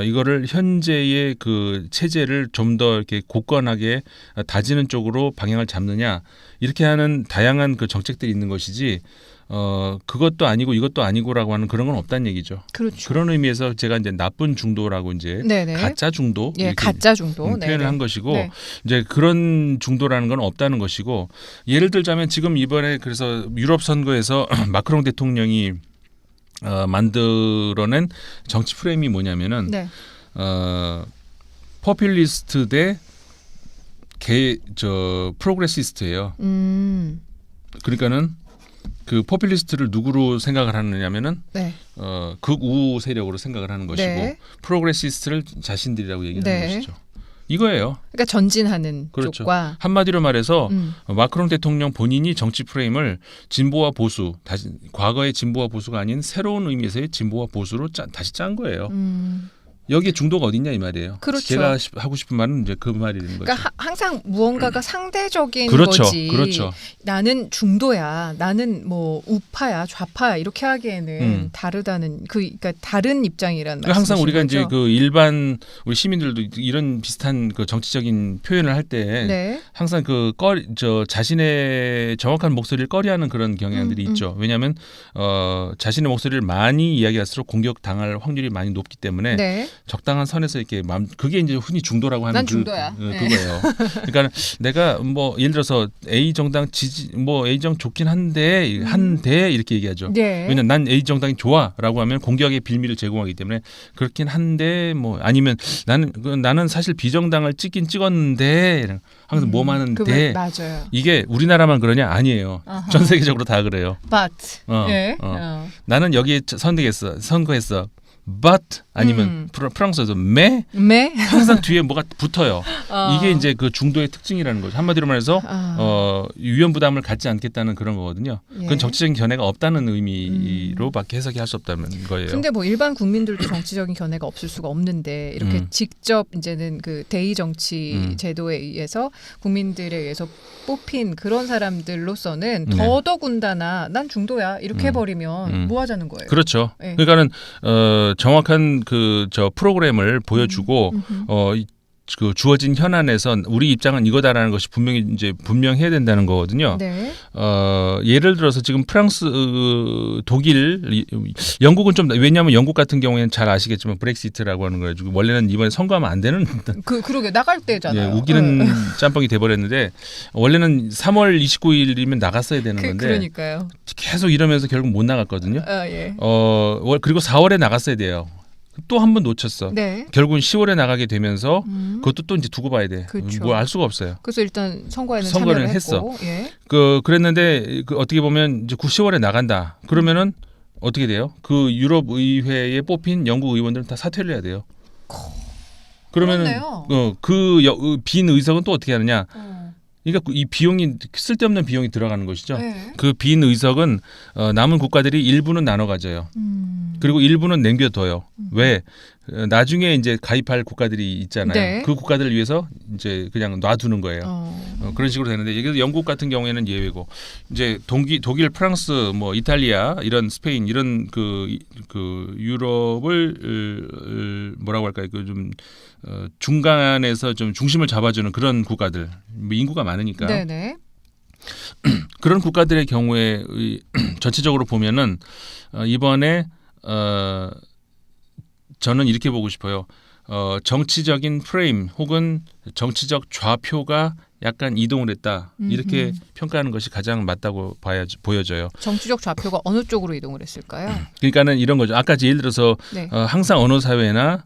이거를 현재의 그 체제를 좀 더 이렇게 굳건하게 다지는 쪽으로 방향을 잡느냐 이렇게 하는 다양한 그 정책들이 있는 것이지 그것도 아니고 이것도 아니고라고 하는 그런 건 없다는 얘기죠. 그렇죠. 그런 의미에서 제가 이제 나쁜 중도라고 이제 네네. 가짜 중도 예, 이렇게 가짜 중도 표현을 네네. 한 것이고 네. 이제 그런 중도라는 건 없다는 것이고 예를 들자면 지금 이번에 그래서 유럽 선거에서 마크롱 대통령이 만들어낸 정치 프레임이 뭐냐면은 네. 포퓰리스트 대 프로그레시스트예요. 그러니까는 그 포퓰리스트를 누구로 생각을 하느냐면은 네. 극우 세력으로 생각을 하는 것이고 네. 프로그레시스트를 자신들이라고 얘기하는 네. 것이죠. 이거예요. 그러니까 전진하는 그렇죠. 쪽과 한마디로 말해서 마크롱 대통령 본인이 정치 프레임을 진보와 보수, 다시 과거의 진보와 보수가 아닌 새로운 의미에서의 진보와 보수로 다시 짠 거예요. 여기에 중도가 어딨냐 이 말이에요. 그렇죠. 제가 하고 싶은 말은 이제 그 말이 되는 거죠. 그러니까 항상 무언가가 상대적인 그렇죠. 거지. 그렇죠. 나는 중도야, 나는 뭐 우파야, 좌파야 이렇게 하기에는 다르다는 그러니까 다른 입장이란 그러니까 항상 말씀이신 우리가 거죠? 이제 그 일반 우리 시민들도 이런 비슷한 그 정치적인 표현을 할 때 네. 항상 자신의 정확한 목소리를 꺼려하는 그런 경향들이 있죠. 왜냐하면 자신의 목소리를 많이 이야기할수록 공격 당할 확률이 많이 높기 때문에 네. 적당한 선에서 이렇게 그게 이제 흔히 중도라고 하는 난 중도야. 그거예요. 그러니까 내가 뭐 예를 들어서 A 정당 A 정 좋긴 한데 이렇게 얘기하죠. 네. 왜냐면 난 A 정당이 좋아라고 하면 공격의 빌미를 제공하기 때문에 그렇긴 한데 뭐 아니면 나는 사실 B 정당을 찍긴 찍었는데 항상 뭐 많은데 맞아요. 이게 우리나라만 그러냐 아니에요. 전 세계적으로 다 그래요. But 예. 나는 여기에 선거했어. but 아니면 프랑스에서 매 항상 뒤에 뭐가 붙어요. 이게 이제 그 중도의 특징이라는 거죠. 한마디로 말해서 유연 부담을 갖지 않겠다는 그런 거거든요. 그건 정치적인 견해가 없다는 의미로밖에 해석이 할 수 없다는 거예요. 근데 뭐 일반 국민들도 정치적인 견해가 없을 수가 없는데 이렇게 직접 이제는 그 대의 정치 제도에 의해서 국민들에 의해서 뽑힌 그런 사람들로서는 더더군다나 난 중도야 이렇게 해버리면 뭐 하자는 거예요. 그렇죠. 네. 그러니까는 정확한 그 저 프로그램을 보여주고 그 주어진 현안에서 우리 입장은 이거다라는 것이 분명해야 된다는 거거든요. 네. 예를 들어서 지금 프랑스, 독일, 영국은 좀 왜냐하면 영국 같은 경우에는 잘 아시겠지만 브렉시트라고 하는 거예요. 원래는 이번에 선거하면 안 되는 그러게 나갈 때잖아요. 예, 우기는 짬뽕이 돼버렸는데 원래는 3월 29일이면 나갔어야 되는 건데 그러니까요. 계속 이러면서 결국 못 나갔거든요. 예. 그리고 4월에 나갔어야 돼요. 또 한 번 놓쳤어. 네. 결국은 10월에 나가게 되면서 그것도 또 이제 두고 봐야 돼. 그렇죠. 뭐 알 수가 없어요. 그래서 일단 선거는 참여를 했고. 했어. 예. 그랬는데 어떻게 보면 이제 10월에 나간다. 그러면은 어떻게 돼요? 그 유럽 의회에 뽑힌 영국 의원들은 다 사퇴를 해야 돼요. 그러면은 빈 의석은 또 어떻게 하느냐? 그러니까 이 비용이 쓸데없는 비용이 들어가는 것이죠. 네. 그 빈 의석은 남은 국가들이 일부는 나눠 가져요. 그리고 일부는 남겨둬요. 왜? 나중에 이제 가입할 국가들이 있잖아요. 네. 그 국가들을 위해서 이제 그냥 놔두는 거예요. 그런 식으로 되는데 이게 영국 같은 경우에는 예외고 이제 독일, 프랑스, 뭐 이탈리아 이런 스페인 이런 그 유럽을 뭐라고 할까요? 그 좀 중간에서 좀 중심을 잡아주는 그런 국가들, 뭐 인구가 많으니까. 네네. 그런 국가들의 경우에 전체적으로 보면은 이번에 저는 이렇게 보고 싶어요. 정치적인 프레임 혹은 정치적 좌표가 약간 이동을 했다. 이렇게 평가하는 것이 가장 맞다고 보여져요. 정치적 좌표가 어느 쪽으로 이동을 했을까요? 그러니까는 이런 거죠. 아까 예를 들어서 네. 항상 어느 사회나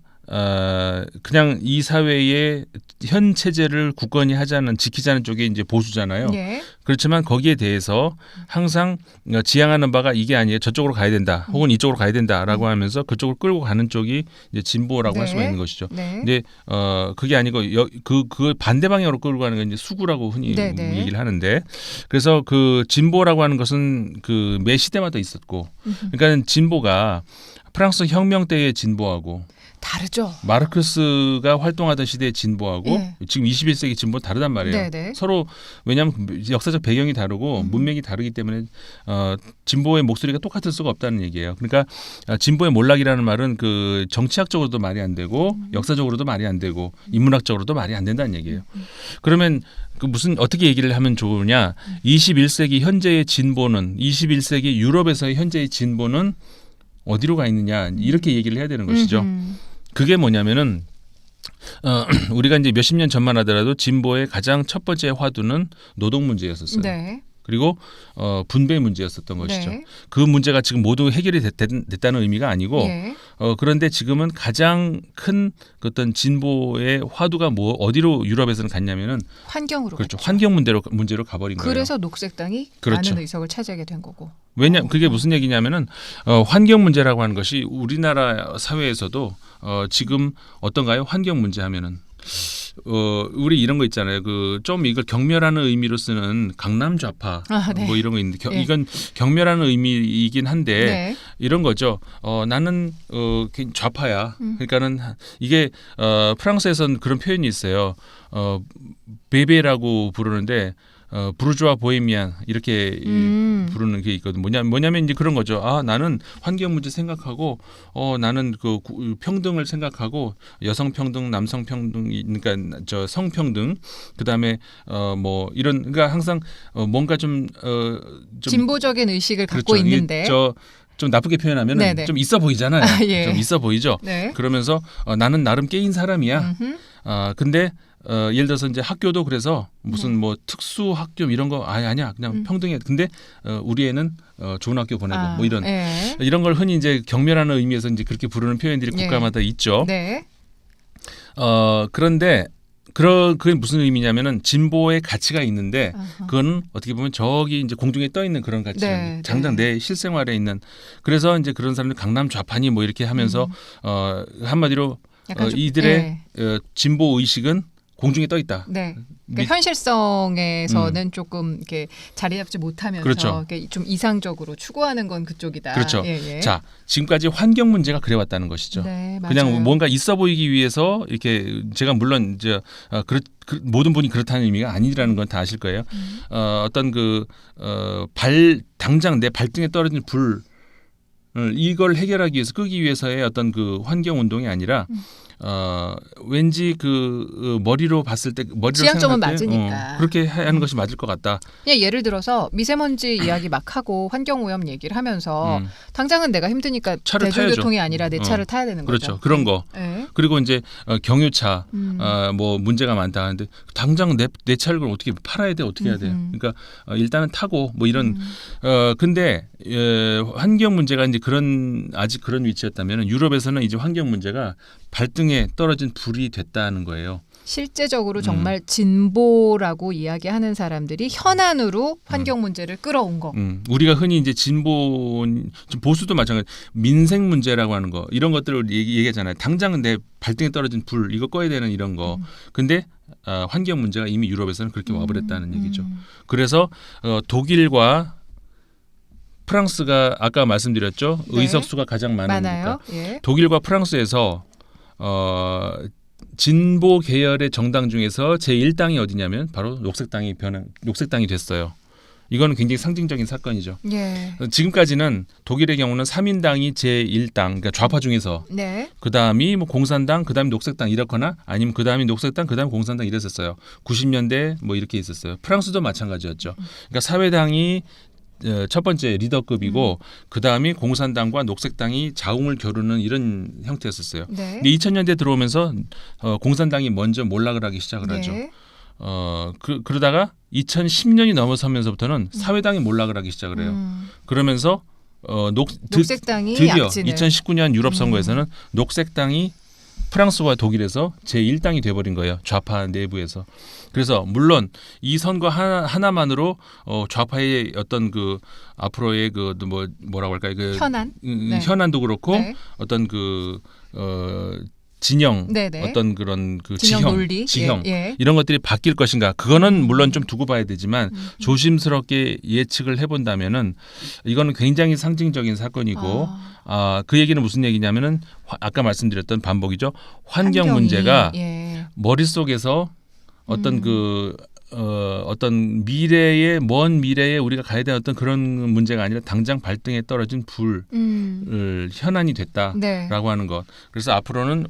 그냥 이 사회의 현 체제를 굳건히 하자는 지키자는 쪽이 이제 보수잖아요. 예. 그렇지만 거기에 대해서 항상 지향하는 바가 이게 아니에요. 저쪽으로 가야 된다. 혹은 이쪽으로 가야 된다라고 하면서 그쪽으로 끌고 가는 쪽이 이제 진보라고 할 수가 있는 것이죠. 네. 근데 그게 아니고 그 반대 방향으로 끌고 가는 건 이제 수구라고 흔히 네네. 얘기를 하는데 그래서 그 진보라고 하는 것은 그 매 시대마다 있었고 그러니까 진보가 프랑스 혁명 때의 진보하고 다르죠. 마르크스가 활동하던 시대의 진보하고 예. 지금 21세기 진보는 다르단 말이에요. 네네. 서로 왜냐하면 역사적 배경이 다르고 문맥이 다르기 때문에 진보의 목소리가 똑같을 수가 없다는 얘기예요. 그러니까 진보의 몰락이라는 말은 그 정치학적으로도 말이 안 되고 역사적으로도 말이 안 되고 인문학적으로도 말이 안 된다는 얘기예요. 그러면 그 무슨 어떻게 얘기를 하면 좋으냐? 21세기 현재의 진보는 21세기 유럽에서의 현재의 진보는 어디로 가 있느냐 이렇게 얘기를 해야 되는 것이죠. 그게 뭐냐면은 우리가 이제 몇십 년 전만 하더라도 진보의 가장 첫 번째 화두는 노동 문제였었어요. 네. 그리고 분배 문제였었던 것이죠. 네. 그 문제가 지금 모두 해결이 됐다는 의미가 아니고 예. 그런데 지금은 가장 큰 어떤 진보의 화두가 어디로 유럽에서는 갔냐면은 환경으로 그렇죠. 갔죠. 환경 문제로 가버린 거예요. 그래서 녹색당이 그렇죠. 많은 의석을 차지하게 된 거고. 그게 무슨 얘기냐면은 환경 문제라고 하는 것이 우리나라 사회에서도 지금 어떤가요? 환경 문제 하면은 우리 이런 거 있잖아요. 그 좀 이걸 경멸하는 의미로 쓰는 강남 좌파 네. 뭐 이런 거 있는데 예. 이건 경멸하는 의미이긴 한데 네. 이런 거죠. 나는 좌파야. 그러니까는 이게 프랑스에서는 그런 표현이 있어요. 베베라고 부르는데 부르주아 보헤미안 이렇게 부르는 게 있거든. 뭐냐면 이제 그런 거죠. 나는 환경 문제 생각하고 나는 그 평등을 생각하고 여성 평등, 남성 평등, 그러니까 저 성평등, 그다음에 뭐 이런 그러니까 항상 뭔가 좀 진보적인 의식을 갖고 그렇죠. 있는데 좀 나쁘게 표현하면 네네. 좀 있어 보이잖아요. 예. 좀 있어 보이죠. 네. 그러면서 나는 나름 깨인 사람이야. 근데 예를 들어서 이제 학교도 그래서 무슨 뭐 특수 학교 이런 거 아니야 그냥 평등해. 근데 우리 애는 좋은 학교 보내고 뭐 이런 걸 흔히 이제 경멸하는 의미에서 이제 그렇게 부르는 표현들이 국가마다 있죠. 네. 그런데 그게 무슨 의미냐면은 진보의 가치가 있는데 그거는 어떻게 보면 저기 이제 공중에 떠 있는 그런 가치, 당장 내 실생활에 있는. 그래서 이제 그런 사람들 강남 좌파니 뭐 이렇게 하면서 한마디로 이들의 진보 의식은 공중에 떠 있다. 네. 그러니까 현실성에서는 조금 이렇게 자리 잡지 못하면서 그렇죠. 이렇게 좀 이상적으로 추구하는 건 그쪽이다. 그렇죠. 예. 자, 지금까지 환경 문제가 그래왔다는 것이죠. 네, 그냥 맞아요. 뭔가 있어 보이기 위해서 이렇게 제가 물론 이제 모든 분이 그렇다는 의미가 아니라는 건 다 아실 거예요. 어떤 당장 내 발등에 떨어진 불 이걸 해결하기 위해서 끄기 위해서의 어떤 그 환경 운동이 아니라 왠지 그 머리로 봤을 때 머리로 지향점은 생각할 때, 맞으니까. 그렇게 하는 것이 맞을 것 같다. 그냥 예를 들어서 미세먼지 이야기 막 하고 환경오염 얘기를 하면서 당장은 내가 힘드니까 차를 대중교통이 타야죠. 아니라 내 차를 타야 되는 거죠. 그렇죠. 그런 거. 네. 그리고 이제 경유차 뭐 문제가 많다 하는데 당장 내 차를 어떻게 팔아야 돼? 어떻게 해야 돼요? 그러니까 일단은 타고 뭐 이런 근데 환경 문제가 이제 아직 그런 위치였다면 유럽에서는 이제 환경 문제가 발등에 떨어진 불이 됐다는 거예요. 실제적으로 정말 진보라고 이야기하는 사람들이 현안으로 환경 문제를 끌어온 거. 우리가 흔히 이제 진보, 보수도 마찬가지, 민생 문제라고 하는 거 이런 것들을 얘기하잖아요. 당장 내 발등에 떨어진 불 이거 꺼야 되는 이런 거. 근데 환경 문제가 이미 유럽에서는 그렇게 와버렸다는 얘기죠. 그래서 독일과 프랑스가 아까 말씀드렸죠. 네. 의석수가 가장 많으니까. 예. 독일과 프랑스에서 진보 계열의 정당 중에서 제1당이 어디냐면 바로 녹색당이 됐어요. 이거는 굉장히 상징적인 사건이죠. 예. 지금까지는 독일의 경우는 3인당이 제1당, 그러니까 좌파 중에서 네. 그다음이 뭐 공산당, 그다음이 녹색당 이렇거나 아니면 그다음이 녹색당, 그다음이 공산당 이랬었어요. 90년대 뭐 이렇게 있었어요. 프랑스도 마찬가지였죠. 그러니까 사회당이 첫 번째 리더급이고 그다음이 공산당과 녹색당이 자웅을 겨루는 이런 형태였었어요. 네. 근데 2000년대 들어오면서 공산당이 먼저 몰락을 하기 시작을 하죠. 네. 그러다가 2010년이 넘어서면서부터는 사회당이 몰락을 하기 시작을 해요. 그러면서 녹색당이 드디어 약진을. 2019년 유럽 선거에서는 녹색당이 프랑스와 독일에서 제1당이 돼버린 거예요. 좌파 내부에서. 그래서 물론 이 선거 하나만으로 좌파의 어떤 그 앞으로의 그 뭐라고 할까요? 그 현안. 네. 현안도 그렇고 네. 어떤 그 진영, 네네. 어떤 그런 그 진영 지형, 논리. 예. 이런 것들이 바뀔 것인가? 그거는 물론 좀 두고 봐야 되지만 조심스럽게 예측을 해본다면은 이거는 굉장히 상징적인 사건이고 그 얘기는 무슨 얘기냐면은 아까 말씀드렸던 반복이죠. 환경 환경이, 문제가 예. 머릿속에서 어떤 어떤 먼 미래에 우리가 가야 되는 어떤 그런 문제가 아니라 당장 발등에 떨어진 불 현안이 됐다라고 네. 하는 것. 그래서 앞으로는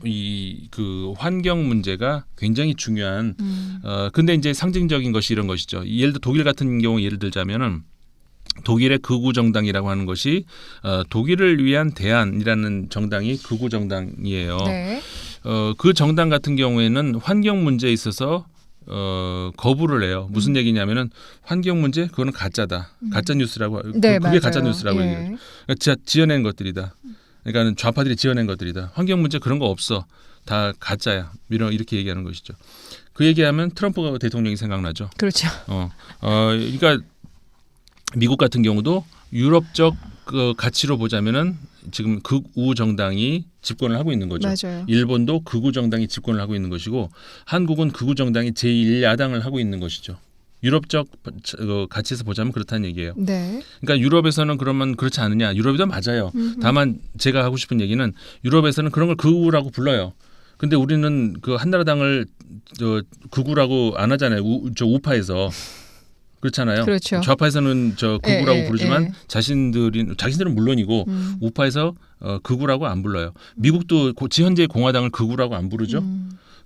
그 환경 문제가 굉장히 중요한. 근데 이제 상징적인 것이 이런 것이죠. 예를 들어 독일 같은 경우 예를 들자면은. 독일의 극우 정당이라고 하는 것이 독일을 위한 대안이라는 정당이 극우 정당이에요. 네. 그 정당 같은 경우에는 환경 문제에 있어서 거부를 해요. 무슨 얘기냐면은 환경 문제 그거는 가짜다. 가짜 뉴스라고. 네, 그게 맞아요. 가짜 뉴스라고 예. 얘기해요. 그러니까 지어낸 것들이다. 그러니까 좌파들이 지어낸 것들이다. 환경 문제 그런 거 없어. 다 가짜야. 이렇게 얘기하는 것이죠. 그 얘기하면 트럼프 대통령이 생각나죠. 그렇죠. 그러니까 미국 같은 경우도 유럽적 그 가치로 보자면은 지금 극우 정당이 집권을 하고 있는 거죠. 맞아요. 일본도 극우 정당이 집권을 하고 있는 것이고 한국은 극우 정당이 제1야당을 하고 있는 것이죠. 유럽적 가치에서 보자면 그렇다는 얘기예요. 네. 그러니까 유럽에서는 그러면 그렇지 않느냐? 유럽도 맞아요. 다만 제가 하고 싶은 얘기는 유럽에서는 그런 걸 극우라고 불러요. 근데 우리는 그 한나라당을 극우라고 안 하잖아요. 우파에서. 그렇잖아요. 그렇죠. 좌파에서는 극우라고 예, 부르지만 예. 자신들은 물론이고 우파에서 극우라고 안 불러요. 미국도 현재 공화당을 극우라고 안 부르죠.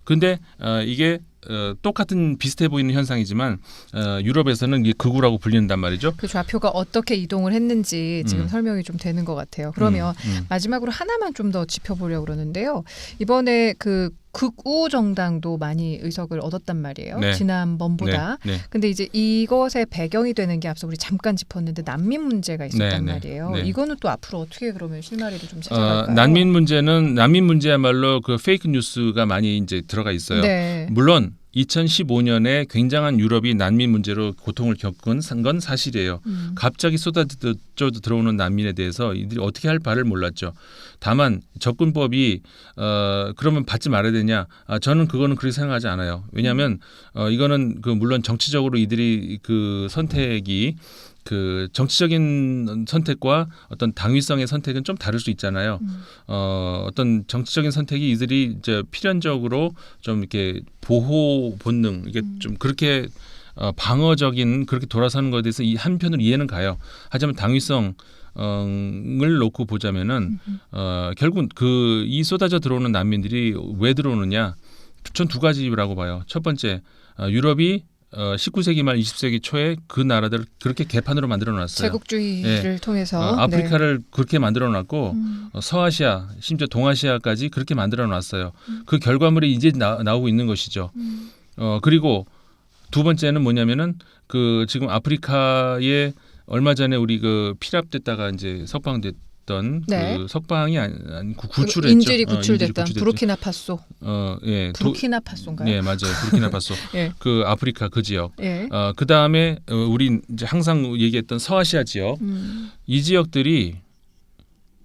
근데 이게 똑같은 비슷해 보이는 현상이지만 유럽에서는 이게 극우라고 불린단 말이죠. 그 좌표가 어떻게 이동을 했는지 지금 설명이 좀 되는 것 같아요. 그러면 마지막으로 하나만 좀 더 짚어보려고 그러는데요. 이번에 그 극우 정당도 많이 의석을 얻었단 말이에요. 네. 지난번보다. 네. 근데 이제 이것의 배경이 되는 게 앞서 우리 잠깐 짚었는데 난민 문제가 있었단 네. 말이에요. 네. 이거는 또 앞으로 어떻게 그러면 실마리를 좀 찾아갈까요? 난민 문제야말로 그 페이크 뉴스가 많이 이제 들어가 있어요. 네. 물론 2015년에 굉장한 유럽이 난민 문제로 고통을 겪은 건 사실이에요. 갑자기 쏟아져 들어오는 난민에 대해서 이들이 어떻게 할 바를 몰랐죠. 다만 접근법이 그러면 받지 말아야 되냐? 저는 그거는 그렇게 생각하지 않아요. 왜냐하면 이거는 그 물론 정치적으로 이들이 그 선택이 그 정치적인 선택과 어떤 당위성의 선택은 좀 다를 수 있잖아요. 어떤 정치적인 선택이 이들이 이제 필연적으로 좀 이렇게 보호 본능 이게 좀 그렇게 방어적인 그렇게 돌아서는 것에 대해서 이 한편으로 이해는 가요. 하지만 당위성 을 놓고 보자면은 결국 그 이 쏟아져 들어오는 난민들이 왜 들어오느냐? 전 두 가지라고 봐요. 첫 번째, 유럽이 19세기 말 20세기 초에 그 나라들을 그렇게 개판으로 만들어 놨어요. 제국주의를 통해서 아프리카를 그렇게 만들어 놨고 서아시아, 심지어 동아시아까지 그렇게 만들어 놨어요. 그 결과물이 이제 나오고 있는 것이죠. 그리고 두 번째는 뭐냐면은 그 지금 아프리카에 얼마 전에 우리 그 피랍됐다가 이제 석방됐던 그 석방이 아니고 구출했죠. 인질이 구출됐던 부르키나파소. 예. 부르키나파소인가요? 네, 맞아요. 부르키나파소. 예. 그 아프리카 그 지역. 예. 그 다음에 우리 이제 항상 얘기했던 서아시아 지역. 이 지역들이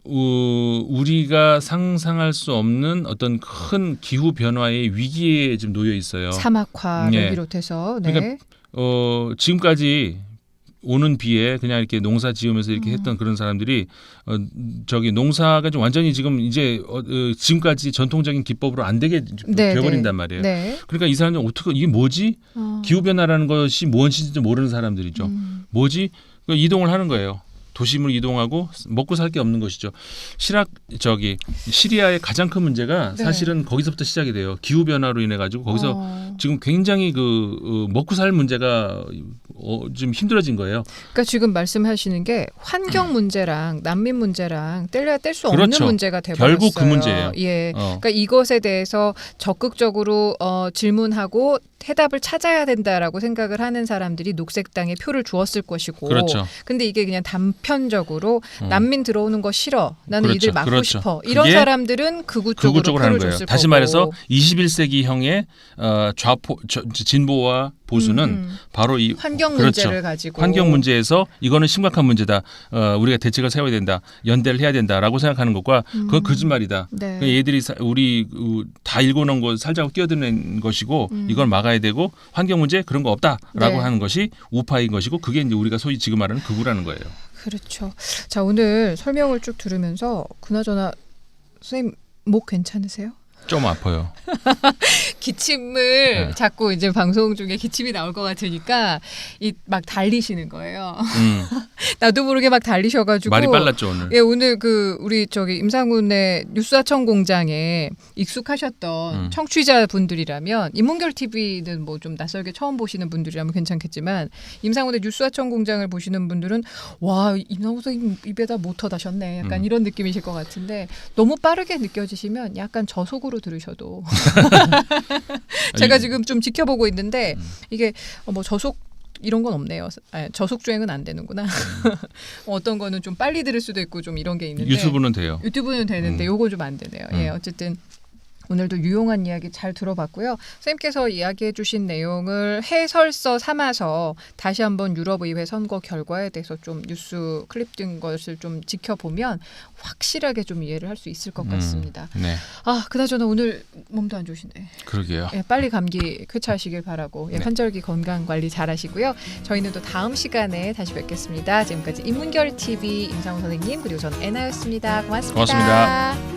우리가 상상할 수 없는 어떤 큰 기후 변화의 위기에 지금 놓여 있어요. 사막화를 비롯해서. 네. 그러니까 지금까지 오는 비에 그냥 이렇게 농사 지으면서 이렇게 했던 그런 사람들이 저기 농사가 좀 완전히 지금 이제 지금까지 전통적인 기법으로 안 되게 되어버린단 말이에요. 네. 그러니까 이 사람들 어떻게 이게 뭐지? 기후 변화라는 것이 무엇인지 모르는 사람들이죠. 뭐지? 이동을 하는 거예요. 도심으로 이동하고 먹고 살 게 없는 것이죠. 시리아의 가장 큰 문제가 사실은 거기서부터 시작이 돼요. 기후 변화로 인해 가지고 거기서 지금 굉장히 그 먹고 살 문제가 좀 힘들어진 거예요. 그러니까 지금 말씀하시는 게 환경 문제랑 난민 문제랑 뗄래야 뗄 수 없는 문제가 돼버렸어요. 결국 그 문제예요. 예. 그러니까 이것에 대해서 적극적으로 질문하고 해답을 찾아야 된다라고 생각을 하는 사람들이 녹색당에 표를 주었을 것이고, 그렇죠. 근데 이게 그냥 단편적으로 난민 들어오는 거 싫어, 나는 그렇죠. 이들 막고 싶어, 이런 사람들은 극우 쪽으로 표를 하는 거예요. 줬을 다시 거고. 말해서 21세기형의 진보와 보수는 바로 이 환경 문제를 가지고 환경 문제에서 이거는 심각한 문제다. 우리가 대책을 세워야 된다. 연대를 해야 된다라고 생각하는 것과 그건 거짓말이다. 네. 얘들이 우리 다 읽어놓은 거 살자고 끼어드는 것이고 이걸 막아야 되고 환경 문제 그런 거 없다라고 하는 것이 우파인 것이고 그게 이제 우리가 소위 지금 말하는 극우라는 거예요. 그렇죠. 자, 오늘 설명을 쭉 들으면서 그나저나 선생님 목 괜찮으세요? 좀 아파요. 기침을 자꾸 이제 방송 중에 기침이 나올 것 같으니까 막 달리시는 거예요. 나도 모르게 막 달리셔가지고 말이 빨랐죠 오늘. 예, 오늘 그 우리 저기 임상훈의 뉴스하청 공장에 익숙하셨던 청취자 분들이라면 인문결 TV는 뭐 좀 낯설게 처음 보시는 분들이라면 괜찮겠지만 임상훈의 뉴스하청 공장을 보시는 분들은 와, 임상훈 선생님 입에다 모터 다셨네. 약간 이런 느낌이실 것 같은데 너무 빠르게 느껴지시면 약간 저속으로 들으셔도 제가 지금 좀 지켜보고 있는데 이게 뭐 저속 이런 건 없네요. 저속 주행은 안 되는구나. 어떤 거는 좀 빨리 들을 수도 있고 좀 이런 게 있는데 유튜브는 돼요. 유튜브는 되는데 요거 좀 안 되네요. 예, 어쨌든 오늘도 유용한 이야기 잘 들어봤고요. 선생님께서 이야기해 주신 내용을 해설서 삼아서 다시 한번 유럽의회 선거 결과에 대해서 좀 뉴스 클립 등 것을 좀 지켜보면 확실하게 좀 이해를 할 수 있을 것 같습니다. 네. 아, 그나저나 오늘 몸도 안 좋으신데. 그러게요. 예, 빨리 감기 쾌차하시길 바라고 예, 환절기 건강 관리 잘 하시고요. 저희는 또 다음 시간에 다시 뵙겠습니다. 지금까지 인문결 TV 임상훈 선생님 그리고 전 애나였습니다. 고맙습니다. 고맙습니다.